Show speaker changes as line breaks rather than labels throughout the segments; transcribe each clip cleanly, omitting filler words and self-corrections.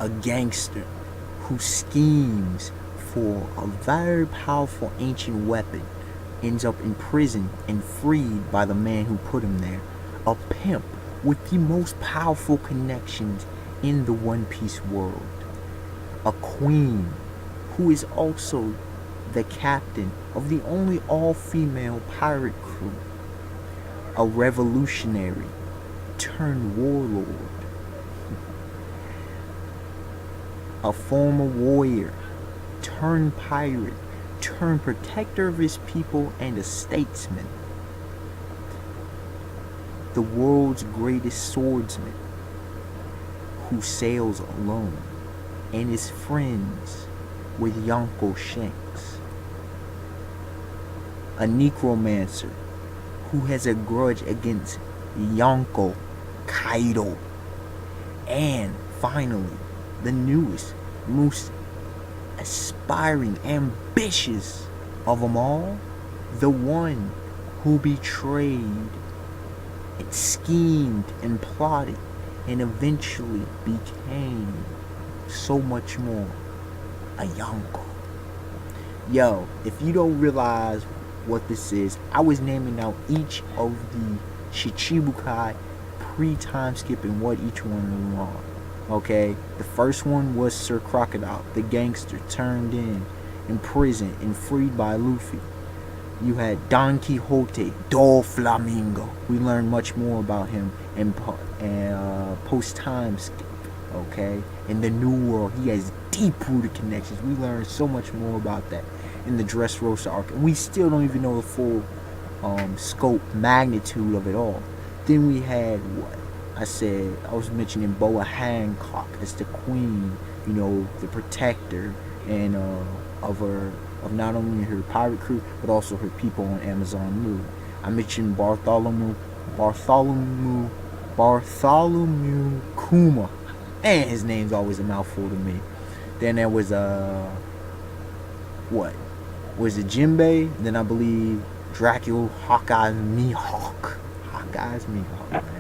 a gangster who schemes for a very powerful ancient weapon, ends up in prison and freed by the man who put him there. A pimp with the most powerful connections in the One Piece world. A queen who is also the captain of the only all-female pirate crew. A revolutionary turned warlord. A former warrior turned pirate turned protector of his people and a statesman. The world's greatest swordsman who sails alone and is friends with Yonko Shanks. A necromancer who has a grudge against Yonko Kaido. And finally, the newest, most aspiring, ambitious of them all, the one who betrayed and schemed and plotted and eventually became so much more, a Yonko. Yo, if you don't realize what this is, I was naming out each of the Shichibukai pre-time skipping what each one of them are. Okay, the first one was Sir Crocodile, the gangster turned in prison and freed by Luffy. You had Don Quixote, Doflamingo. We learned much more about him in post-time skip. Okay, in the New World, he has deep-rooted connections. We learned so much more about that in the Dressrosa arc, and we still don't even know the full scope, magnitude of it all. Then we had what? I was mentioning Boa Hancock as the queen, you know, the protector, and of not only her pirate crew but also her people on Amazon Moon. I mentioned Bartholomew Kuma, and his name's always a mouthful to me. Then there was what was it, Jinbei? Then I believe Dracula, Hawkeye's Mihawk, man.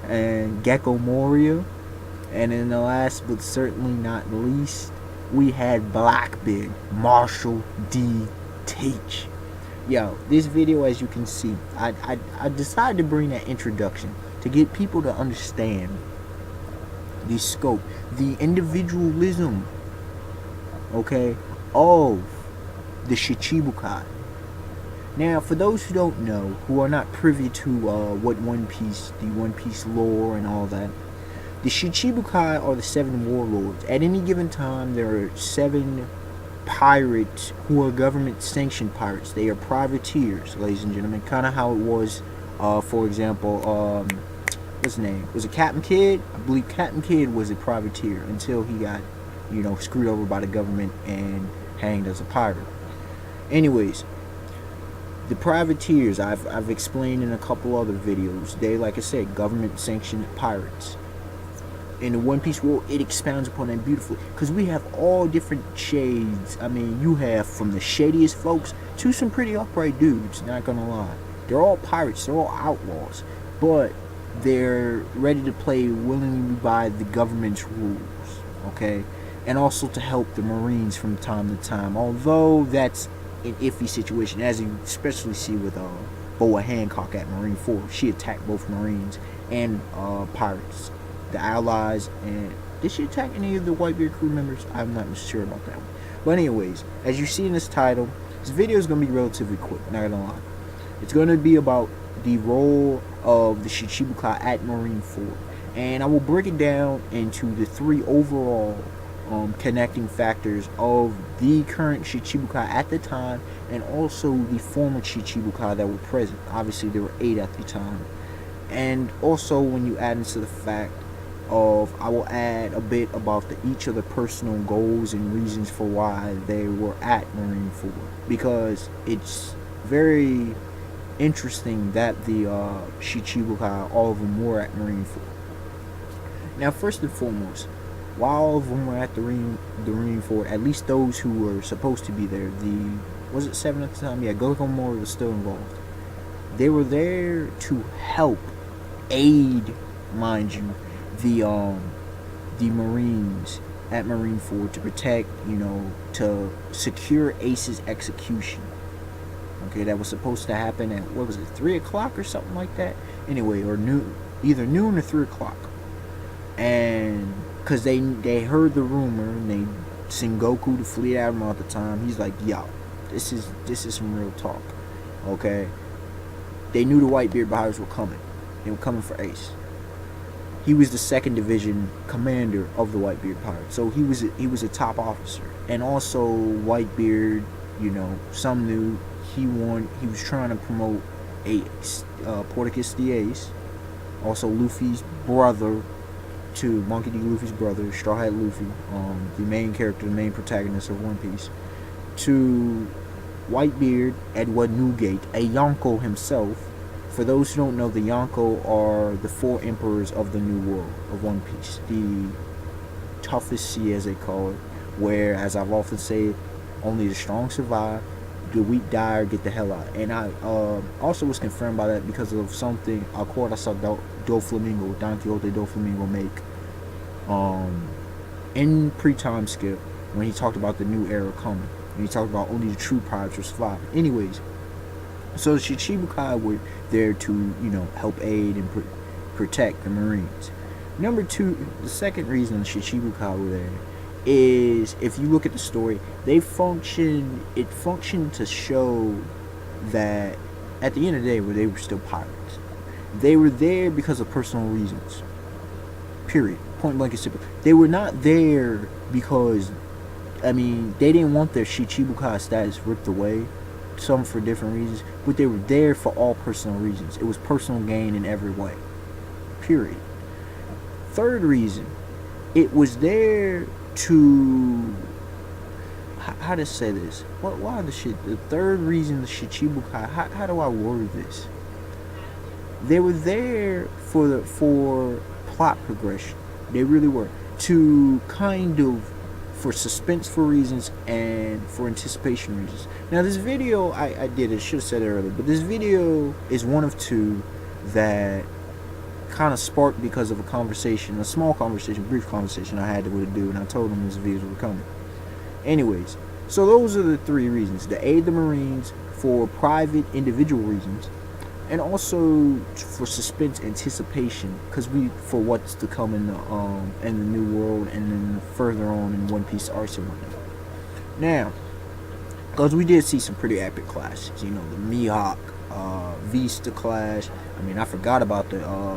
And Gecko Moria. And in the last but certainly not least, we had Blackbeard, Marshall D. Teach. Yo, this video, as you can see, I decided to bring that introduction to get people to understand the scope, the individualism, okay, of the Shichibukai. Now, for those who don't know, who are not privy to what the One Piece lore and all that, the Shichibukai are the 7 warlords. At any given time, there are 7 pirates who are government-sanctioned pirates. They are privateers, ladies and gentlemen. Kind of how it was, for example, what's his name? Was it Captain Kidd? I believe Captain Kidd was a privateer until he got, you know, screwed over by the government and hanged as a pirate. Anyways, the privateers, I've explained in a couple other videos. They, like I said, government-sanctioned pirates. In the One Piece world, it expounds upon that beautifully, because we have all different shades. I mean, you have from the shadiest folks to some pretty upright dudes, not gonna lie. They're all pirates, they're all outlaws, but they're ready to play willingly by the government's rules, okay? And also to help the Marines from time to time, although that's an iffy situation, as you especially see with Boa Hancock at Marineford. She attacked both Marines and pirates, the Allies, and did she attack any of the Whitebeard crew members? I'm not sure about that one. But anyways, as you see in this title, this video is going to be relatively quick, not gonna lie. It's going to be about the role of the Shichibukai at Marineford, and I will break it down into the 3 overall connecting factors of the current Shichibukai at the time, and also the former Shichibukai that were present. Obviously there were 8 at the time. And also, when you add into the fact of, I will add a bit about each of the personal goals and reasons for why they were at Marineford, because it's very interesting that the Shichibukai, all of them were at Marineford. Now, first and foremost, while all of them were at the Marineford, at least those who were supposed to be there, was it 7 at the time? Yeah, Gecko Moria was still involved. They were there to help, aid, mind you, the Marines at Marineford to protect, to secure Ace's execution. Okay, that was supposed to happen at, what was it, 3 o'clock or something like that? Anyway, or noon, either noon or 3 o'clock. And because they heard the rumor, and they sent Goku, the fleet admiral at the time. He's like, yo, this is some real talk. Okay, they knew the Whitebeard pirates were coming. They were coming for Ace. He was the 2nd Division commander of the Whitebeard pirates, so he was a top officer. And also Whitebeard, some knew he was trying to promote Ace, Portacus the Ace, also Luffy's brother, to Monkey D. Luffy's brother, Straw Hat Luffy, the main character, the main protagonist of One Piece, to Whitebeard, Edward Newgate, a Yonko himself. For those who don't know, the Yonko are the 4 emperors of the New World of One Piece, the toughest sea, as they call it, where, as I've often said, only the strong survive, the weak die or get the hell out. And I also was confirmed by that because of something, a quote I saw Doflamingo, Don Quixote Doflamingo make in pre-time skip, when he talked about the new era coming, and he talked about only the true pirates will survive. Anyways, so the Shichibukai were there to, help aid and protect the Marines. Number 2, the second reason the Shichibukai were there is, if you look at the story, it functioned to show that at the end of the day, they were still pirates. They were there because of personal reasons. Period. Point blank and simple. They were not there because, they didn't want their Shichibukai status ripped away. Some for different reasons, but they were there for all personal reasons. It was personal gain in every way. Period. Third reason, it was there to, how to say this? Why the shit? The third reason, the Shichibukai. How do I word this? They were there for plot progression. They really were, to kind of, for suspenseful reasons and for anticipation reasons. Now, this video I should have said it earlier, but this video is one of 2 that kind of sparked because of a small conversation, brief conversation I had with a dude, and I told him these videos were coming. Anyways, so those are the 3 reasons: to aid the Marines for private, individual reasons, and also for suspense, anticipation, because for what's to come in the New World, and then further on in One Piece arcs and whatnot. Now, because we did see some pretty epic clashes, the Mihawk Vista clash. I forgot about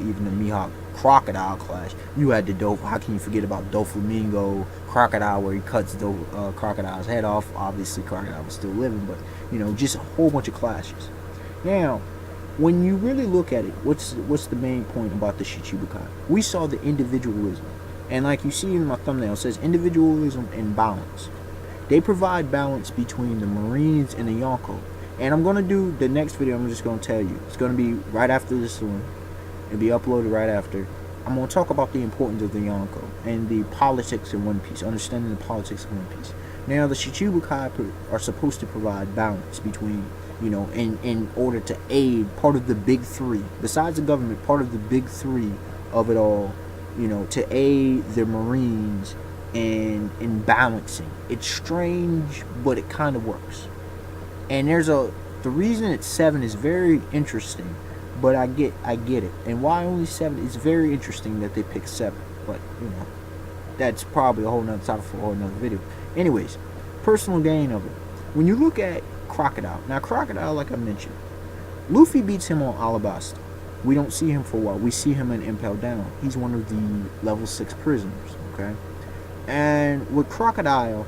even the Mihawk Crocodile clash. You had how can you forget about Doflamingo Crocodile, where he cuts Crocodile's head off. Obviously, Crocodile was still living, but just a whole bunch of clashes. Now, when you really look at it, what's the main point about the Shichibukai? We saw the individualism, and like you see in my thumbnail, it says individualism and balance. They provide balance between the Marines and the Yonko. And I'm going to do the next video, I'm just going to tell you. It's going to be right after this one. It'll be uploaded right after. I'm going to talk about the importance of the Yonko and the politics in One Piece, understanding the politics of One Piece. Now, the Shichibukai are supposed to provide balance between, in order to aid part of the big 3. Besides the government, part of the big 3 of it all, to aid the Marines in balancing. It's strange, but it kind of works. And the reason it's 7 is very interesting, but I get it. And why only 7 is very interesting that they pick 7. But that's probably a whole nother topic for a whole nother video. Anyways, personal gain of it. When you look at Crocodile, now Crocodile, like I mentioned, Luffy beats him on Alabasta. We don't see him for a while. We see him in Impel Down. He's one of the level 6 prisoners. Okay, and with Crocodile,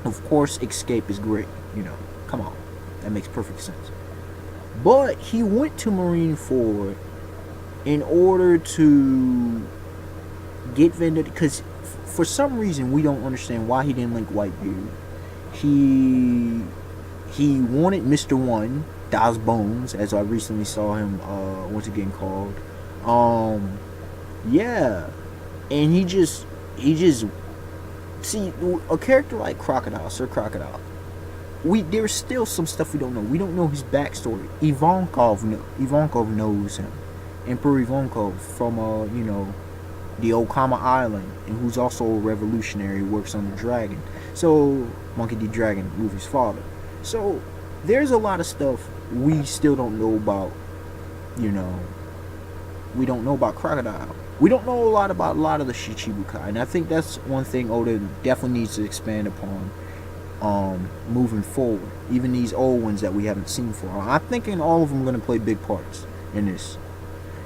of course, escape is great. Come on, that makes perfect sense. But he went to Marineford in order to get Vendetta, because for some reason we don't understand why he didn't link Whitebeard. He wanted Mr. One, Das Bones, as I recently saw him once again called. Yeah, and he just see a character like Crocodile, Sir Crocodile. There's still some stuff we don't know. We don't know his backstory. Ivankov knows him. Emperor Ivankov from the Okama Island, and who's also a revolutionary, works on the dragon. So Monkey D. Dragon, Luffy's father. So there's a lot of stuff we still don't know about. You know, we don't know about Crocodile. We don't know a lot of the Shichibukai, and I think that's one thing Oda definitely needs to expand upon. Moving forward, even these old ones that we haven't seen for. I'm thinking all of them are going to play big parts in this.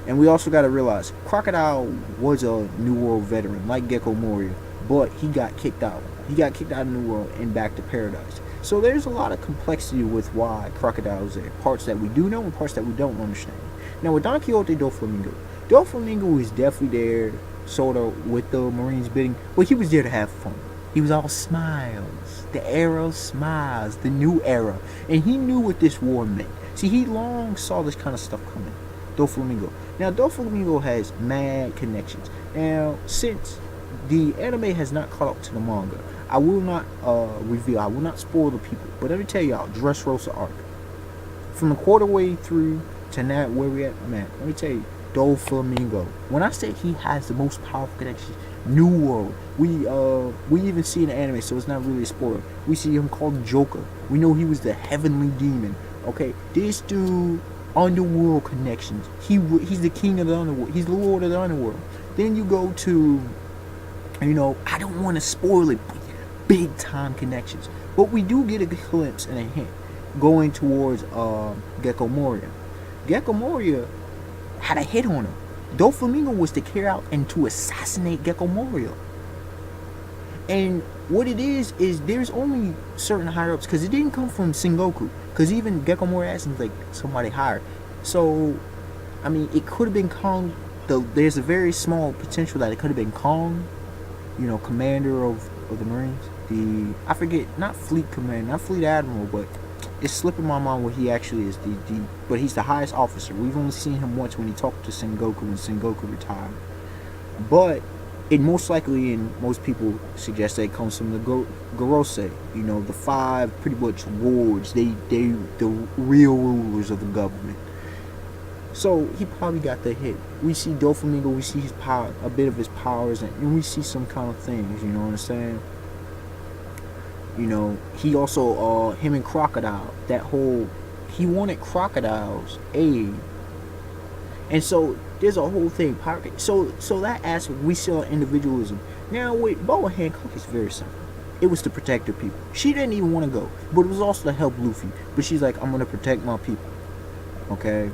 And we also got to realize Crocodile was a New World veteran like Gecko Moria, but he got kicked out. He got kicked out of New World and back to Paradise. So there's a lot of complexity with why Crocodile is there. Parts that we do know and parts that we don't understand. Now with Don Quixote Doflamingo is definitely there, sort of with the Marines bidding, but he was there to have fun. He was all smiles. The era of smiles, the new era. And he knew what this war meant. See, he long saw this kind of stuff coming. Doflamingo. Now, Doflamingo has mad connections. Now, since the anime has not caught up to the manga, I will not reveal, I will not spoil the people. But let me tell y'all, Dressrosa arc. From the quarter way through to now where we at, man, let me tell you, Doflamingo. When I say he has the most powerful connections, New World. We even see in the anime, so it's not really a spoiler. We see him called Joker. We know he was the heavenly demon. Okay, this dude, underworld connections. He's the king of the underworld. He's the lord of the underworld. Then you go to, you know, I don't want to spoil it, but big time connections. But we do get a glimpse and a hint going towards Gecko Moria. Gecko Moria had a hit on him. Doflamingo was to carry out and to assassinate Gecko Moria. And what it is there's only certain higher ups, because it didn't come from Sengoku, because even Gecko Moria asked him like somebody higher. So I mean, it could have been Kong. There's a very small potential that it could have been Kong, you know, commander of the Marines. I forget, not fleet commander, not fleet admiral, but it's slipping my mind what he actually is. But he's the highest officer. We've only seen him once when he talked to Sengoku when Sengoku retired. But it most likely, and most people suggest that it comes from the Gorosei. You know, the 5 pretty much wards. They the real rulers of the government. So he probably got the hit. We see Doflamingo, we see his power, a bit of his powers, and we see some kind of things. You know what I'm saying? You know, he also, him and Crocodile, that whole, he wanted Crocodile's aid. And so, there's a whole thing. So that aspect, we saw individualism. Now, with Boa Hancock, it's very simple. It was to protect her people. She didn't even want to go, but it was also to help Luffy. But she's like, I'm going to protect my people. Okay?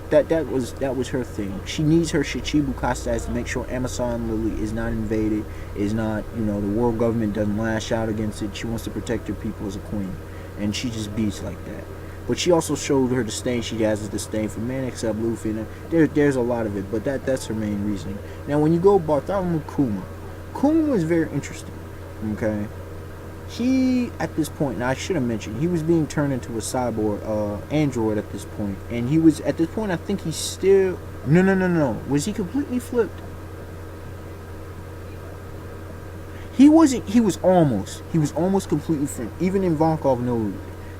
That was her thing. She needs her Shichibukai status to make sure Amazon Lily is not invaded, is not, you know, the world government doesn't lash out against it. She wants to protect her people as a queen, and she just beats like that. But she also showed her disdain. She has a disdain for men except Luffy, and there's a lot of it, but that's her main reasoning. Now, when you go Bartholomew Kuma is very interesting. Okay. He, at this point, now I should have mentioned, he was being turned into a cyborg, android at this point. And he was, at this point, I think he's still, no. Was he completely flipped? He wasn't, he was almost completely flipped. Even Ivankov knows,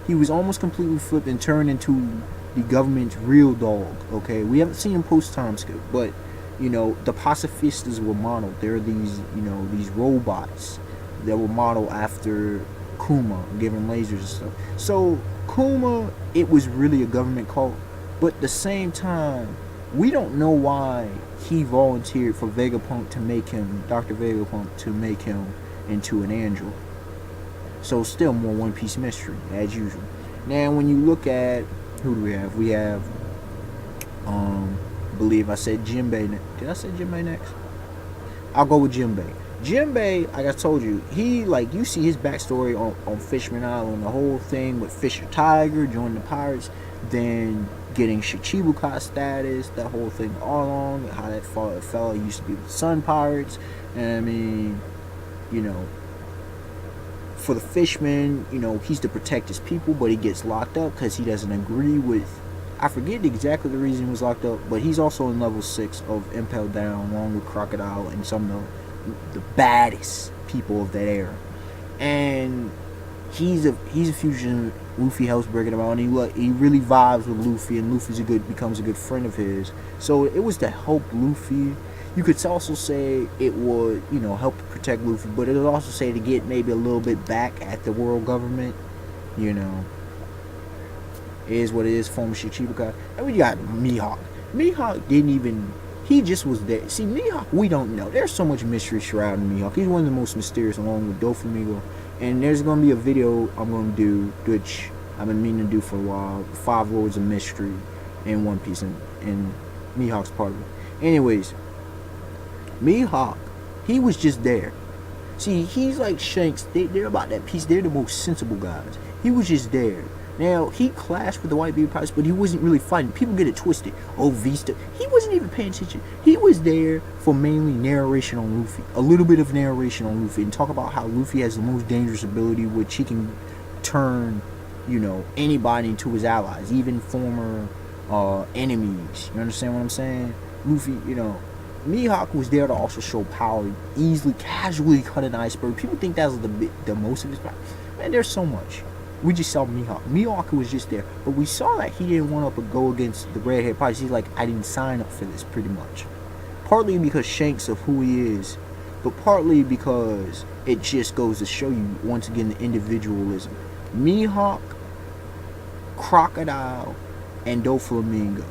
he was almost completely flipped and turned into the government's real dog, okay? We haven't seen him post-time skip, but, you know, the pacifistas were modeled. There are these, you know, these robots that were modeled after Kuma, giving lasers and stuff. So Kuma, it was really a government cult, but at the same time, we don't know why he volunteered for Vegapunk to make him, Dr. Vegapunk, to make him into an android. So still more One Piece mystery, as usual. Now when you look at, who do we have? We have, believe I said Jinbei. Did I say Jinbei next? I'll go with Jinbei. Jinbei, like I told you, he, like, you see his backstory on Fishman Island, the whole thing with Fisher Tiger, joining the pirates, then getting Shichibukai status, that whole thing all along, how that fella used to be with the Sun Pirates, and I mean, you know, for the Fishman, you know, he's to protect his people, but he gets locked up because he doesn't agree with, I forget exactly the reason he was locked up, but he's also in level 6 of Impel Down, along with Crocodile and some of the baddest people of that era. And he's a fugitive. Luffy helps bring him out, and he really vibes with Luffy, and Luffy's becomes a good friend of his. So it was to help Luffy. You could also say it would, help protect Luffy, but it would also say to get maybe a little bit back at the world government. You know, it is what it is. Former Shichibukai, and we got Mihawk. Mihawk didn't even. He just was there. See, Mihawk, we don't know. There's so much mystery surrounding Mihawk. He's one of the most mysterious, along with Doflamingo. And there's going to be a video I'm going to do, which I've been meaning to do for a while. 5 Lords of Mystery in One Piece, and Mihawk's part of it. Anyways, Mihawk, he was just there. See, he's like Shanks. They're about that piece. They're the most sensible guys. He was just there. Now, he clashed with the Whitebeard Pirates, but he wasn't really fighting. People get it twisted. Oh, Vista. He wasn't even paying attention. He was there for mainly narration on Luffy. A little bit of narration on Luffy. And talk about how Luffy has the most dangerous ability, which he can turn, anybody into his allies. Even former enemies. You understand what I'm saying? Luffy, Mihawk was there to also show power. Easily, casually cut an iceberg. People think that was the most of his power. Man, there's so much. We just saw Mihawk. Mihawk was just there. But we saw that he didn't want to go against the Redhead Pirates. He's like, I didn't sign up for this, pretty much. Partly because Shanks of who he is, but partly because it just goes to show you, once again, the individualism. Mihawk, Crocodile, and Doflamingo.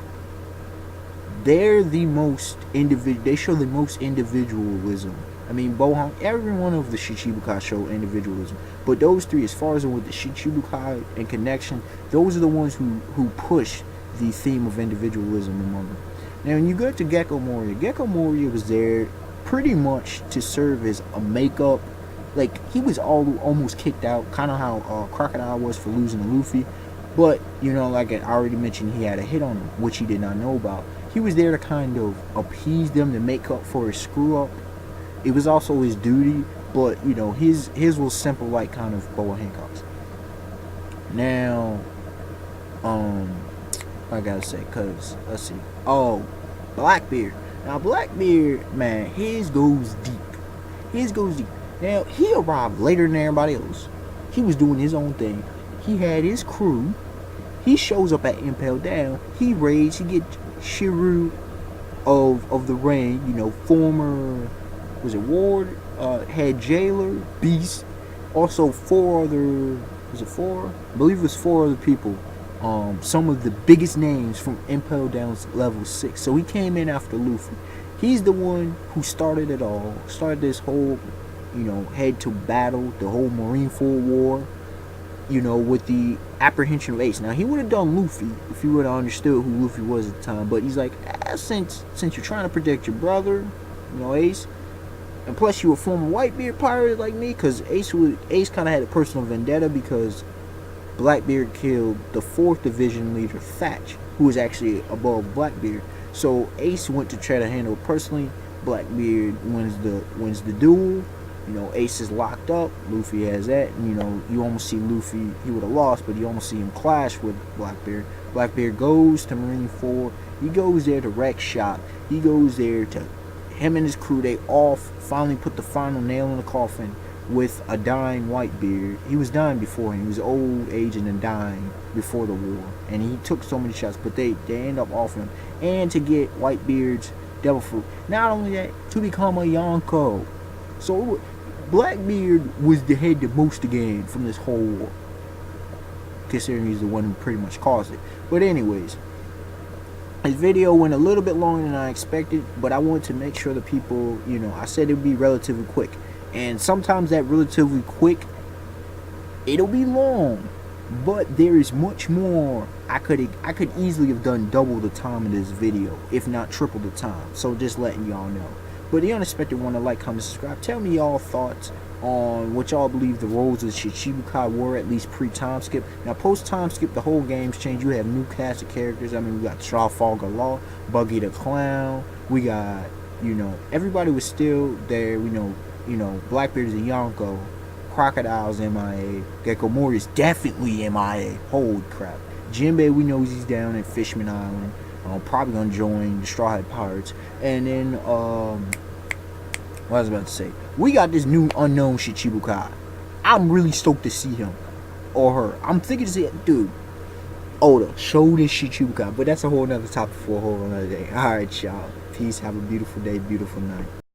They're the most they show the most individualism. I mean, Bohan, every one of the Shichibukai show individualism. But those 3, as far as with the Shichibukai and connection, those are the ones who push the theme of individualism among them. Now, when you go to Gecko Moria was there pretty much to serve as a makeup. Like, he was almost kicked out, kind of how Crocodile was for losing to Luffy. But, like I already mentioned, he had a hit on him, which he did not know about. He was there to kind of appease them, to make up for his screw-up. It was also his duty, but, his was simple, like kind of Boa Hancock's. Now, I gotta say, cause, let's see. Oh, Blackbeard. Now, Blackbeard, man, his goes deep. Now, he arrived later than everybody else. He was doing his own thing. He had his crew. He shows up at Impel Down. He raids. He gets Shiru of the Rain, former, was it Ward? Had Jailer, Beast, also 4 other, was it 4? I believe it was 4 other people. Some of the biggest names from Impel Down's level 6. So he came in after Luffy. He's the one who started it all. Started this whole, head to battle, the whole Marineford war, with the apprehension of Ace. Now, he would have done Luffy if he would have understood who Luffy was at the time. But he's like, since you're trying to protect your brother, Ace, and plus you a former Whitebeard pirate like me, because Ace kind of had a personal vendetta because Blackbeard killed the 4th division leader Thatch, who was actually above Blackbeard. So Ace went to try to handle it personally. Blackbeard wins the duel. Ace is locked up. Luffy has that. And, you almost see Luffy. He would have lost, but you almost see him clash with Blackbeard. Blackbeard goes to Marineford. He goes there to wreck shop. He goes there to him and his crew. They finally put the final nail in the coffin with a dying Whitebeard. He was dying before him. He was old, aging, and dying before the war. And he took so many shots, but they end up offering him. And to get Whitebeard's Devil Fruit. Not only that, to become a Yonko. So Blackbeard had the most to gain from this whole war, considering he's the one who pretty much caused it. But anyways, this video went a little bit longer than I expected, but I wanted to make sure the people, I said it would be relatively quick. And sometimes that relatively quick, it'll be long, but there is much more. I could easily have done double the time of this video, if not triple the time. So just letting y'all know. But the unexpected one to like, comment, subscribe. Tell me y'all thoughts on what y'all believe the roles of Shichibukai were, at least pre-time skip. Now, post-time skip, the whole game's changed. You have new cast of characters. I mean, we got Trafalgar Law, Buggy the Clown. We got, everybody was still there. We know, Blackbeard is a Yonko. Crocodile's MIA. Gecko Moria's definitely MIA. Holy crap. Jinbei, we know he's down at Fishman Island. Probably gonna join the Straw Hat Pirates. And then, what I was about to say, we got this new unknown Shichibukai. I'm really stoked to see him or her. I'm thinking to see, dude, Oda, show this Shichibukai. But that's a whole nother topic for a whole another day. Alright, y'all. peace. Have a beautiful day, beautiful night.